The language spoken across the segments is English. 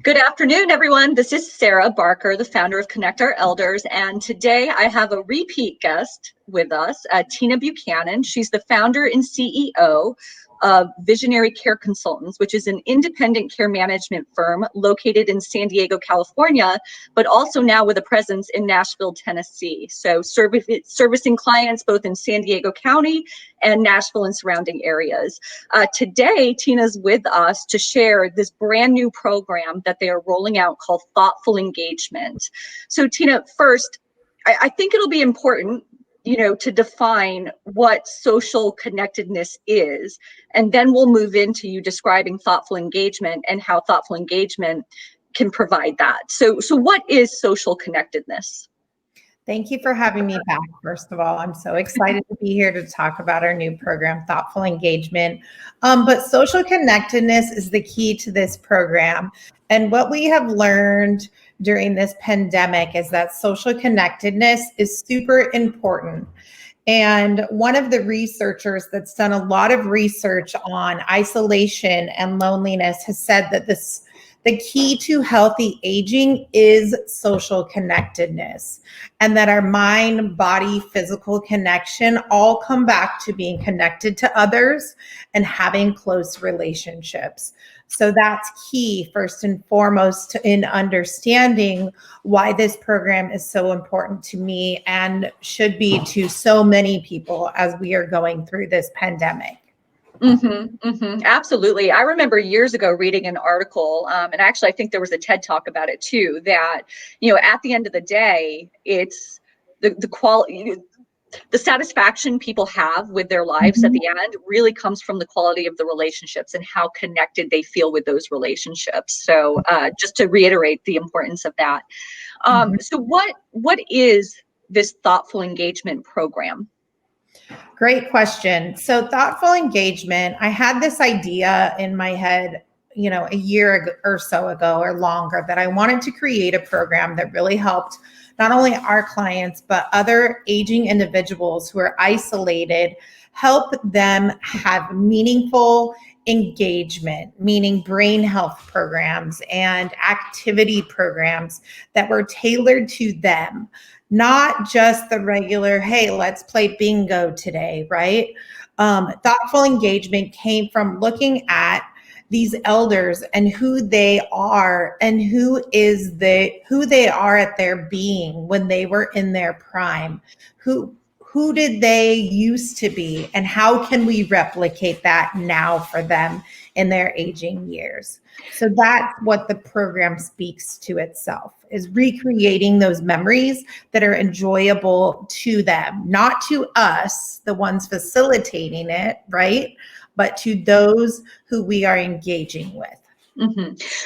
Good afternoon, everyone. This is Sarah Barker, the founder of Connect Our Elders, and today I have a repeat guest with us, Tina Buchanan. She's the founder and CEO of Visionary Care Consultants, which is an independent care management firm located in San Diego, California, but also now with a presence in Nashville, Tennessee. So servicing clients both in San Diego County and Nashville and surrounding areas. Today, Tina's with us to share this brand new program that they are rolling out called Thoughtful Engagement. So Tina, first, I think it'll be important to define what social connectedness is, and then we'll move into you describing thoughtful engagement and how thoughtful engagement can provide that. So what is social connectedness? Thank you for having me back. First of all, I'm so excited to be here to talk about our new program, Thoughtful Engagement. But social connectedness is the key to this program. And what we have learned during this pandemic is that social connectedness is super important. And one of the researchers that's done a lot of research on isolation and loneliness has said that the key to healthy aging is social connectedness, and that our mind, body, physical connection all come back to being connected to others and having close relationships. So that's key, first and foremost, in understanding why this program is so important to me and should be to so many people as we are going through this pandemic. Absolutely. I remember years ago reading an article, and actually I think there was a TED Talk about it too, that, at the end of the day, it's the quality, the satisfaction people have with their lives at the end really comes from the quality of the relationships and how connected they feel with those relationships. So just to reiterate the importance of that. So what is this thoughtful engagement program? Great question. So thoughtful engagement, I had this idea in my head, a year or so ago or longer, that I wanted to create a program that really helped not only our clients, but other aging individuals who are isolated, help them have meaningful engagement, meaning brain health programs and activity programs that were tailored to them. Not just the regular, hey, let's play bingo today, right? Thoughtful engagement came from looking at these elders and who they are and who they are at their being when they were in their prime. Who did they used to be, and how can we replicate that now for them in their aging years? So that's what the program speaks to itself, is recreating those memories that are enjoyable to them, not to us, the ones facilitating it, right? But to those who we are engaging with.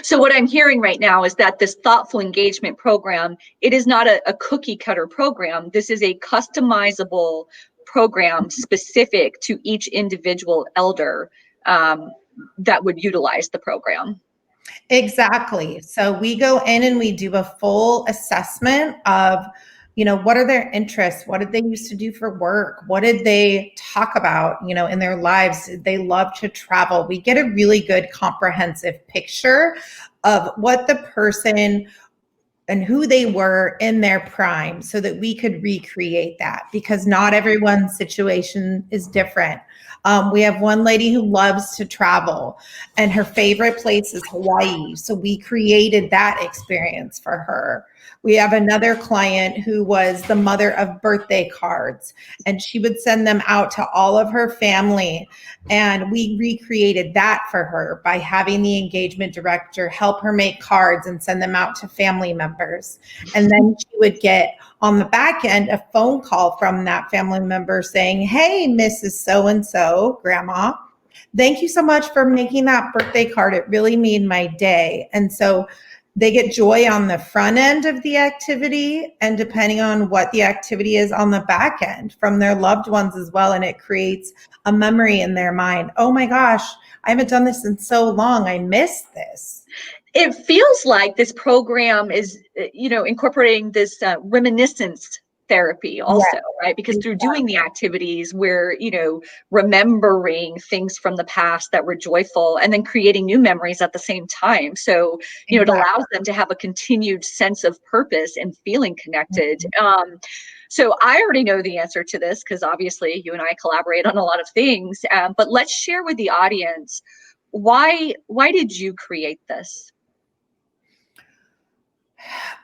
So what I'm hearing right now is that this thoughtful engagement program, it is not a cookie cutter program. This is a customizable program specific to each individual elder that would utilize the program. Exactly. So we go in and we do a full assessment of, what are their interests? What did they used to do for work? What did they talk about, in their lives? Did they love to travel? We get a really good comprehensive picture of what the person and who they were in their prime so that we could recreate that, because not everyone's situation is different. We have one lady who loves to travel and her favorite place is Hawaii. So we created that experience for her. We have another client who was the mother of birthday cards, and she would send them out to all of her family. And we recreated that for her by having the engagement director help her make cards and send them out to family members. And then she would get on the back end a phone call from that family member saying, hey, Mrs. So-and-so, grandma, thank you so much for making that birthday card. It really made my day. And so they get joy on the front end of the activity, and depending on what the activity is on the back end from their loved ones as well. And it creates a memory in their mind. Oh my gosh, I haven't done this in so long. I miss this. It feels like this program is, incorporating this reminiscence therapy also, right? Because through doing the activities, we're, remembering things from the past that were joyful and then creating new memories at the same time. So, it allows them to have a continued sense of purpose and feeling connected. So I already know the answer to this because obviously you and I collaborate on a lot of things, but let's share with the audience, why did you create this?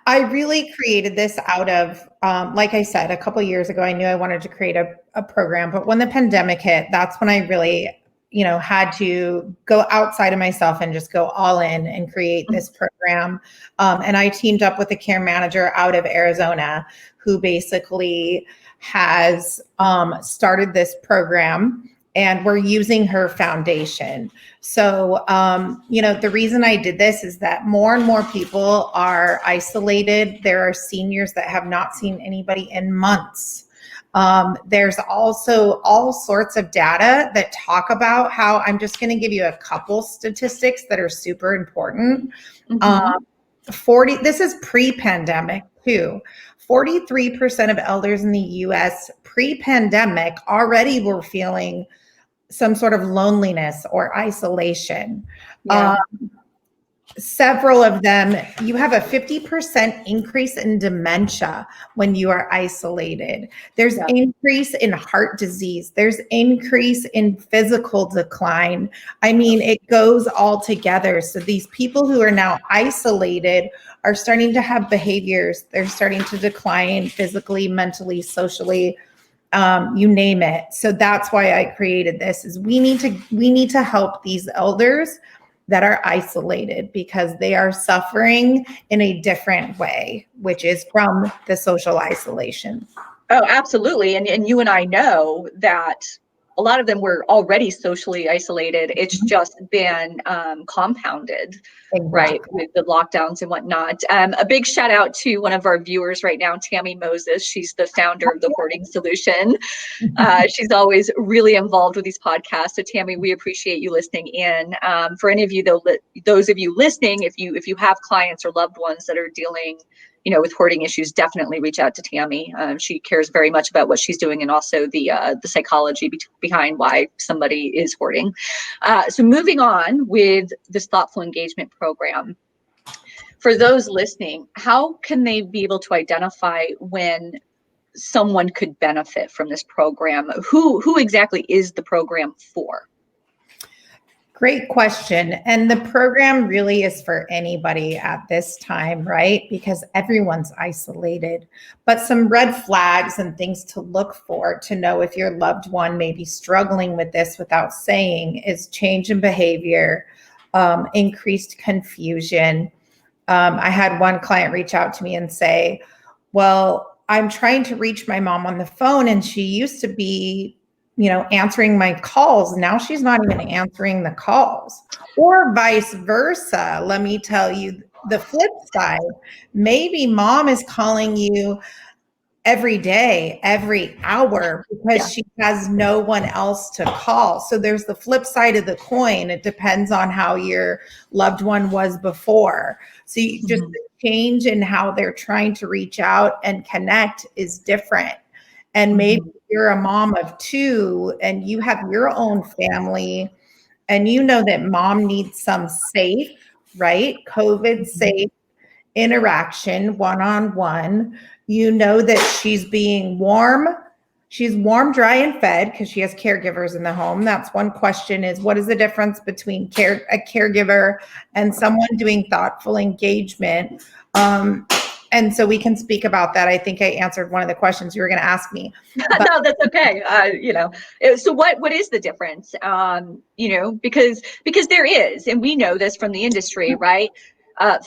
I really created this out of, like I said, a couple of years ago, I knew I wanted to create a program, but when the pandemic hit, that's when I really, had to go outside of myself and just go all in and create this program. And I teamed up with a care manager out of Arizona who basically has started this program, and we're using her foundation. So, the reason I did this is that more and more people are isolated. There are seniors that have not seen anybody in months. There's also all sorts of data that talk about how, I'm just going to give you a couple statistics that are super important. 40, this is pre-pandemic too. 43% of elders in the US pre-pandemic already were feeling some sort of loneliness or isolation. Several of them, you have a 50% increase in dementia when you are isolated. There's increase in heart disease. There's increase in physical decline. I mean, it goes all together. So these people who are now isolated are starting to have behaviors. They're starting to decline physically, mentally, socially, you name it. So that's why I created this, is we need to help these elders that are isolated because they are suffering in a different way, which is from the social isolation. Oh, absolutely. And you and I know that a lot of them were already socially isolated. It's just been compounded, right, with the lockdowns and whatnot. A big shout out to one of our viewers right now, Tammy Moses. She's the founder of the Hoarding Solution. She's always really involved with these podcasts. So Tammy, we appreciate you listening in. For any of you, though, those of you listening, if you have clients or loved ones that are dealing with hoarding issues, definitely reach out to Tammy. She cares very much about what she's doing and also the psychology behind why somebody is hoarding. So moving on with this thoughtful engagement program, for those listening, how can they be able to identify when someone could benefit from this program? Who exactly is the program for? Great question. And the program really is for anybody at this time, right? Because everyone's isolated. But some red flags and things to look for to know if your loved one may be struggling with this without saying is change in behavior, increased confusion. I had one client reach out to me and say, well, I'm trying to reach my mom on the phone and she used to be answering my calls. Now she's not even answering the calls, or vice versa. Let me tell you the flip side. Maybe mom is calling you every day, every hour, because she has no one else to call. So there's the flip side of the coin. It depends on how your loved one was before. So you just the change in how they're trying to reach out and connect is different. And maybe you're a mom of two and you have your own family and you know that mom needs some safe, right? COVID safe interaction one-on-one. You know that she's being warm. She's warm, dry, and fed because she has caregivers in the home. That's one question, is what is the difference between a caregiver and someone doing thoughtful engagement? And so we can speak about that. I think I answered one of the questions you were going to ask me. But no, that's okay. So what is the difference? Because there is, and we know this from the industry, right?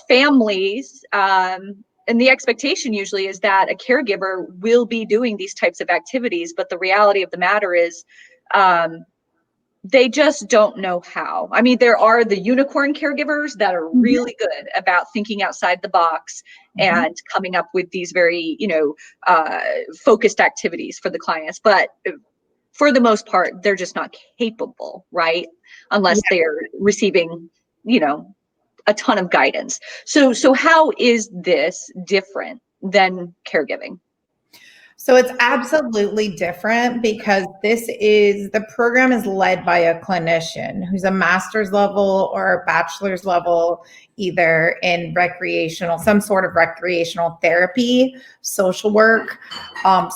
Families, and the expectation usually is that a caregiver will be doing these types of activities, but the reality of the matter is, they just don't know how. I mean, there are the unicorn caregivers that are really good about thinking outside the box and coming up with these very, focused activities for the clients. But for the most part, they're just not capable, right? Unless they're receiving, a ton of guidance. So how is this different than caregiving? So it's absolutely different because the program is led by a clinician who's a master's level or a bachelor's level, either in some sort of recreational therapy, social work.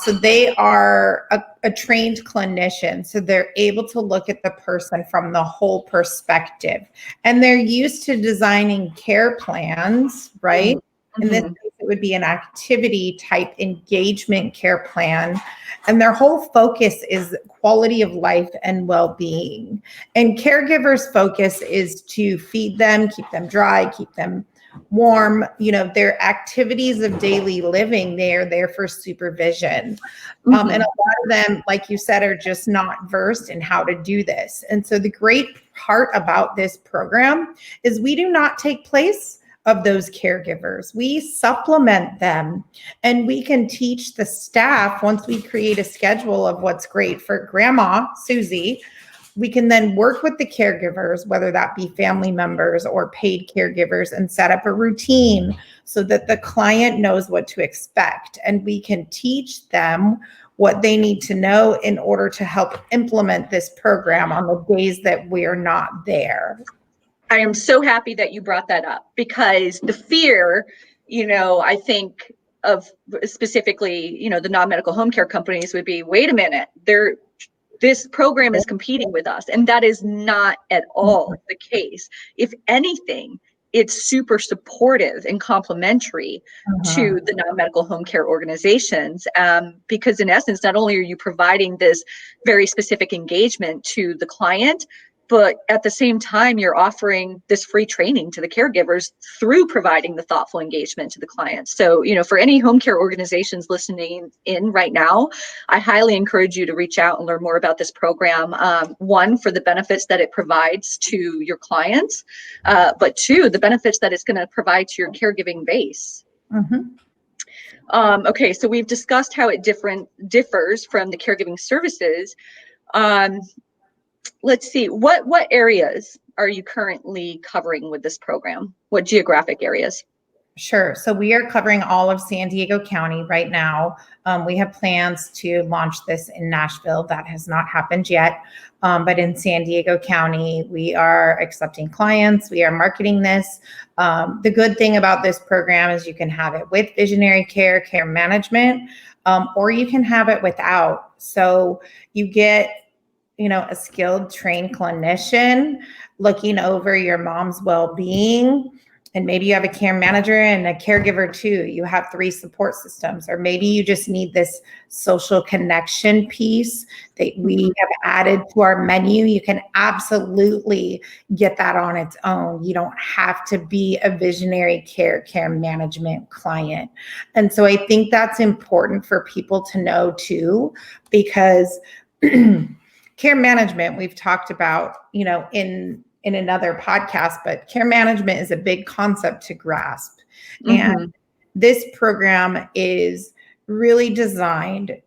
So they are a trained clinician. So they're able to look at the person from the whole perspective. And they're used to designing care plans, right? In this case, it would be an activity type engagement care plan. And their whole focus is quality of life and well-being. And caregivers' focus is to feed them, keep them dry, keep them warm, their activities of daily living, they're there for supervision. And a lot of them, like you said, are just not versed in how to do this. And so the great part about this program is we do not take place of those caregivers. We supplement them, and we can teach the staff, once we create a schedule of what's great for Grandma Susie, we can then work with the caregivers, whether that be family members or paid caregivers, and set up a routine so that the client knows what to expect. And we can teach them what they need to know in order to help implement this program on the days that we're not there. I am so happy that you brought that up, because the fear, I think of specifically, the non-medical home care companies would be, wait a minute, this program is competing with us. And that is not at all the case. If anything, it's super supportive and complementary to the non-medical home care organizations, because in essence, not only are you providing this very specific engagement to the client, but at the same time, you're offering this free training to the caregivers through providing the thoughtful engagement to the clients. So, for any home care organizations listening in right now, I highly encourage you to reach out and learn more about this program. One, for the benefits that it provides to your clients, but two, the benefits that it's going to provide to your caregiving base. Okay, so we've discussed how it differs from the caregiving services. Let's see, what areas are you currently covering with this program? What geographic areas? Sure. So we are covering all of San Diego County right now. We have plans to launch this in Nashville. That has not happened yet. But in San Diego County, we are accepting clients. We are marketing this. The good thing about this program is you can have it with visionary care management, or you can have it without. So you get a skilled, trained clinician looking over your mom's well-being. And maybe you have a care manager and a caregiver too. You have 3 support systems, or maybe you just need this social connection piece that we have added to our menu. You can absolutely get that on its own. You don't have to be a visionary care management client. And so I think that's important for people to know too, because care management, we've talked about, in another podcast, but care management is a big concept to grasp. And this program is really designed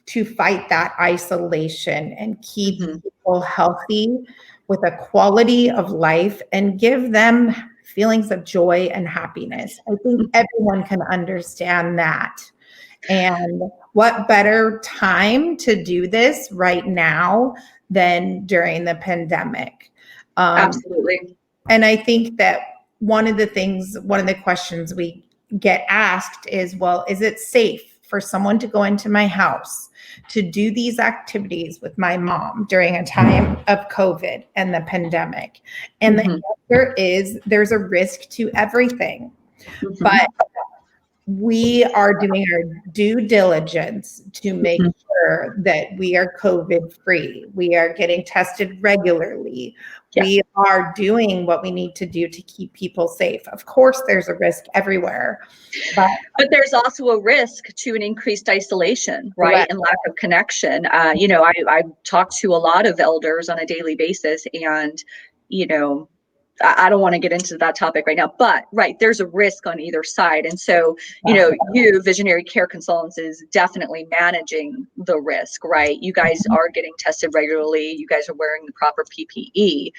to fight that isolation and keep people healthy with a quality of life and give them feelings of joy and happiness. I think everyone can understand that. And what better time to do this right now than during the pandemic? Absolutely. And I think that one of the questions we get asked is, well, is it safe for someone to go into my house to do these activities with my mom during a time of COVID and the pandemic? And the answer is there's a risk to everything. But we are doing our due diligence to make sure that we are COVID free. We are getting tested regularly. Yeah. We are doing what we need to do to keep people safe. Of course, there's a risk everywhere. But there's also a risk to an increased isolation, right? And lack of connection. I talk to a lot of elders on a daily basis, and, I don't want to get into that topic right now, but right, there's a risk on either side. And so, you visionary care consultants is definitely managing the risk, right? You guys are getting tested regularly. You guys are wearing the proper PPE,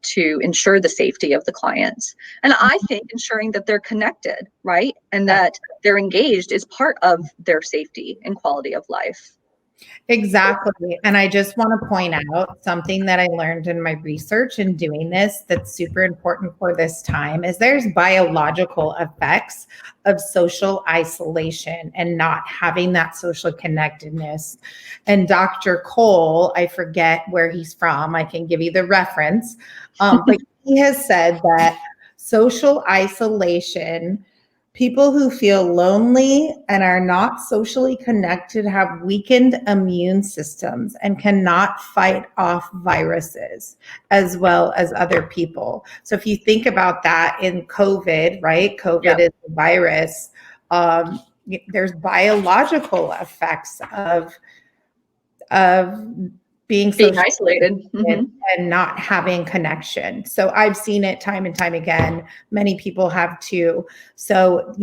to ensure the safety of the clients. And I think ensuring that they're connected, right? And that they're engaged is part of their safety and quality of life. Exactly. And I just want to point out something that I learned in my research in doing this that's super important for this time is there's biological effects of social isolation and not having that social connectedness. And Dr. Cole, I forget where he's from. I can give you the reference. But he has said that social isolation, people who feel lonely and are not socially connected have weakened immune systems and cannot fight off viruses as well as other people. So if you think about that in COVID, right? COVID is a virus. There's biological effects of being isolated and not having connection. So I've seen it time and time again. Many people have too. So,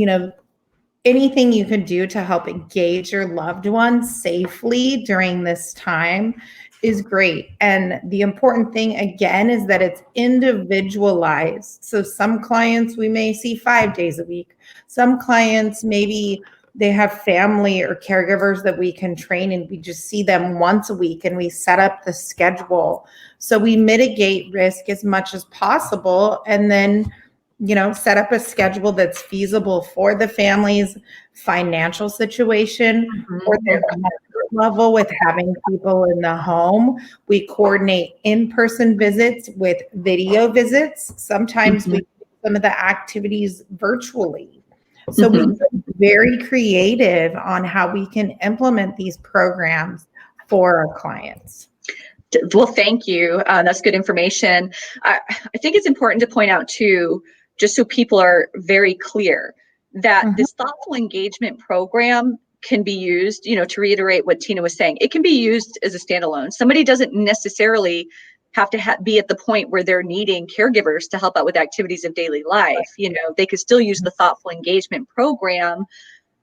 anything you can do to help engage your loved ones safely during this time is great. And the important thing again is that it's individualized. So some clients we may see 5 days a week. Some clients maybe they have family or caregivers that we can train and we just see them once a week and we set up the schedule. So we mitigate risk as much as possible and then, set up a schedule that's feasible for the family's financial situation or their comfort level with having people in the home. We coordinate in-person visits with video visits. Sometimes we do some of the activities virtually. So we get very creative on how we can implement these programs for our clients. Well, thank you. That's good information. I think it's important to point out too, just so people are very clear, that this thoughtful engagement program can be used, to reiterate what Tina was saying, it can be used as a standalone. Somebody doesn't necessarily have to be at the point where they're needing caregivers to help out with activities of daily life. They could still use the thoughtful engagement program.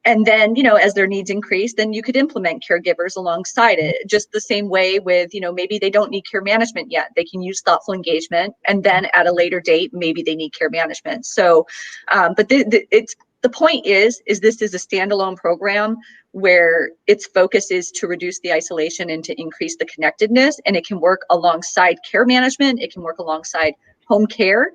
And then, as their needs increase, then you could implement caregivers alongside it. Just the same way with, maybe they don't need care management yet. They can use thoughtful engagement. And then at a later date, maybe they need care management. So, but the point is this is a standalone program where its focus is to reduce the isolation and to increase the connectedness. And it can work alongside care management. It can work alongside home care.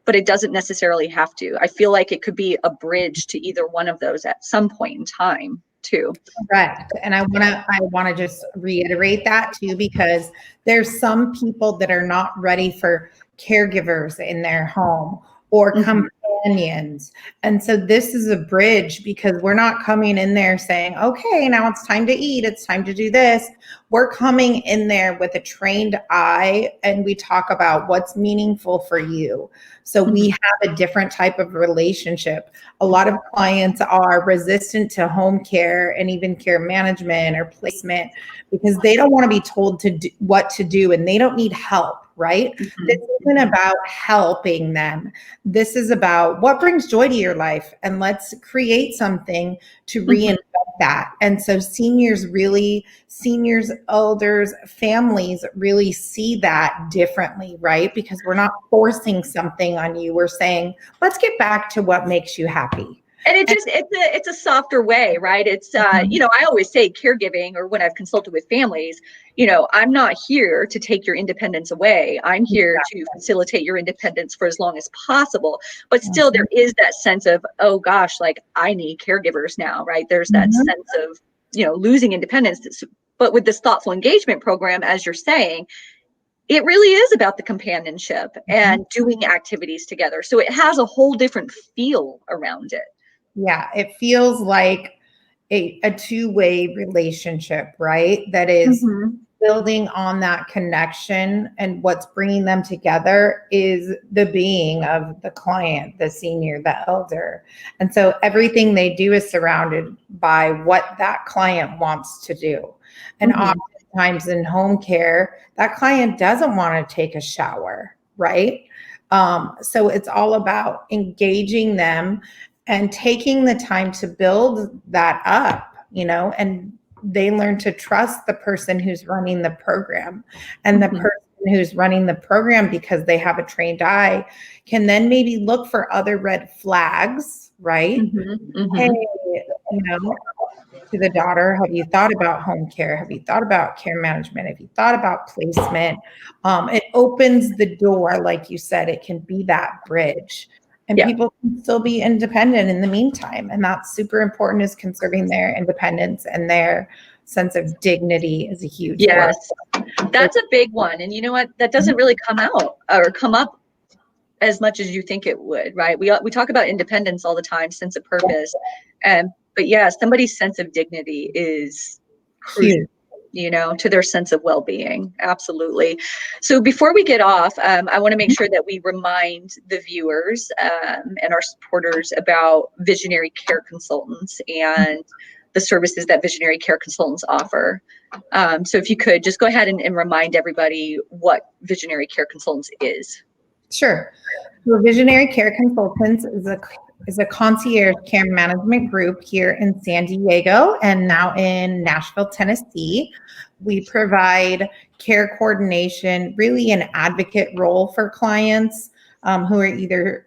But it doesn't necessarily have to. I feel like it could be a bridge to either one of those at some point in time too. Correct. And I want to just reiterate that too, because there's some people that are not ready for caregivers in their home or companions. And so this is a bridge because we're not coming in there saying, okay, now it's time to eat. It's time to do this. We're coming in there with a trained eye and we talk about what's meaningful for you. So we have a different type of relationship. A lot of clients are resistant to home care and even care management or placement because they don't want to be told to do what to do and they don't need help, right? This isn't about helping them. This is about what brings joy to your life and let's create something to reinvent that. And so seniors, elders, families really see that differently, right? Because we're not forcing something on you. We're saying, let's get back to what makes you happy. And it's a softer way, right? It's, I always say caregiving, or when I've consulted with families, I'm not here to take your independence away. I'm here to facilitate your independence for as long as possible. But still there is that sense of, oh gosh, like I need caregivers now, right? There's that sense of, losing independence. But with this thoughtful engagement program, as you're saying, it really is about the companionship and doing activities together. So it has a whole different feel around it. Yeah, it feels like a two-way relationship, right? That is building on that connection, and what's bringing them together is the being of the client, the senior, the elder. And so everything they do is surrounded by what that client wants to do. And oftentimes in home care, that client doesn't want to take a shower, right? So it's all about engaging them and taking the time to build that up, and they learn to trust the person who's running the program, and the person who's running the program, because they have a trained eye, can then maybe look for other red flags, right? Hey, to the daughter, have you thought about home care? Have you thought about care management? Have you thought about placement? It opens the door, like you said, it can be that bridge, and people can still be independent in the meantime. And that's super important, is conserving their independence, and their sense of dignity is a huge word. That's a big one. And you know what? That doesn't really come out or come up as much as you think it would, right? We talk about independence all the time, sense of purpose. But yeah, somebody's sense of dignity is crucial, to their sense of well-being. Absolutely. So before we get off, I want to make sure that we remind the viewers and our supporters about visionary care consultants and the services that visionary care consultants offer. So if you could just go ahead and remind everybody what visionary care consultants is. Sure. So Visionary Care Consultants is a concierge care management group here in San Diego and now in Nashville, Tennessee. We provide care coordination, really an advocate role for clients who are either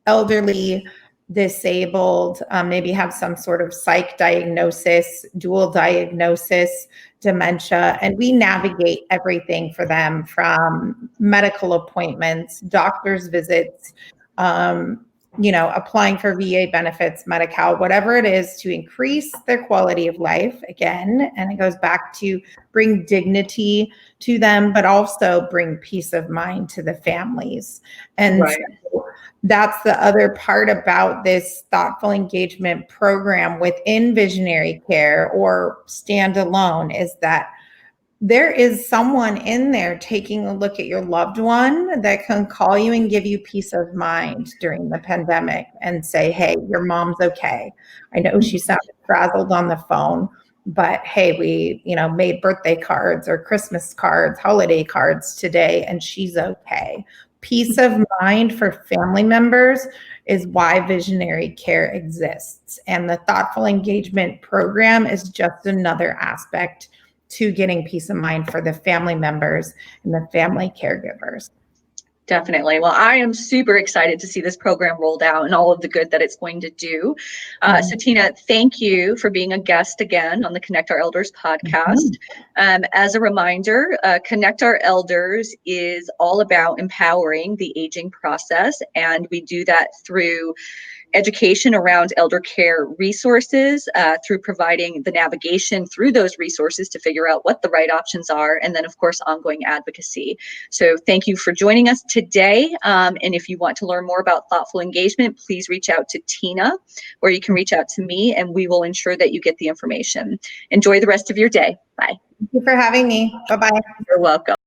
elderly, disabled, maybe have some sort of psych diagnosis, dual diagnosis, dementia, and we navigate everything for them, from medical appointments, doctor's visits, applying for VA benefits, Medi-Cal, whatever it is, to increase their quality of life again. And it goes back to bring dignity to them, but also bring peace of mind to the families. And so that's the other part about this thoughtful engagement program within visionary care or standalone, is that there is someone in there taking a look at your loved one that can call you and give you peace of mind during the pandemic and say, hey, your mom's okay. I know she sounded frazzled on the phone, but hey, we, made birthday cards or Christmas cards, holiday cards today, and she's okay. Peace of mind for family members is why visionary care exists. And the thoughtful engagement program is just another aspect to getting peace of mind for the family members and the family caregivers. Definitely. Well, I am super excited to see this program rolled out and all of the good that it's going to do. So Tina, thank you for being a guest again on the Connect Our Elders podcast. As a reminder, Connect Our Elders is all about empowering the aging process. And we do that through education around elder care resources, through providing the navigation through those resources to figure out what the right options are, and then of course ongoing advocacy. So thank you for joining us today, and if you want to learn more about thoughtful engagement, please reach out to Tina, or you can reach out to me, and we will ensure that you get the information. Enjoy the rest of your day. Bye. Thank you for having me. Bye-bye. You're welcome.